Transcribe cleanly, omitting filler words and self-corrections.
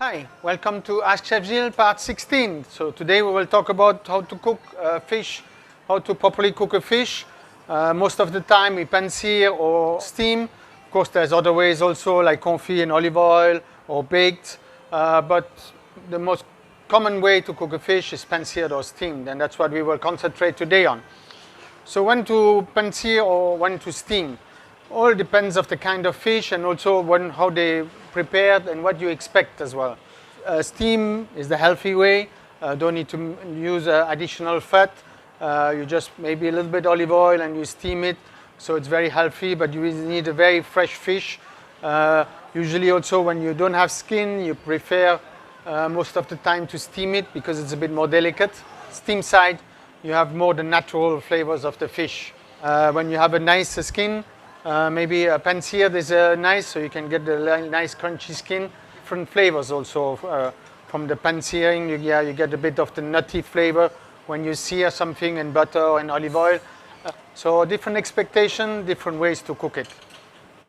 Hi, welcome to Ask Chef Gilles part 16. So today we will talk about how to cook fish, how to properly cook a fish. Most of the time we pan-sear or steam. Of course there's other ways also like confit in olive oil or baked. But the most common way to cook a fish is pan-seared or steamed, and that's what we will concentrate today on. So when to pan-sear or when to steam? All depends of the kind of fish and also how they prepared and what you expect as well. Steam is the healthy way. Don't need to use additional fat. You just maybe a little bit olive oil and you steam it. So it's very healthy, but you need a very fresh fish. Usually also when you don't have skin, you prefer most of the time to steam it because it's a bit more delicate. Steam side, you have more the natural flavors of the fish. When you have a nice skin, maybe a pan-seared is nice, so you can get the nice crunchy skin. Different flavors also from the pan-searing. You get a bit of the nutty flavor when you sear something in butter and olive oil. So different expectation, different ways to cook it.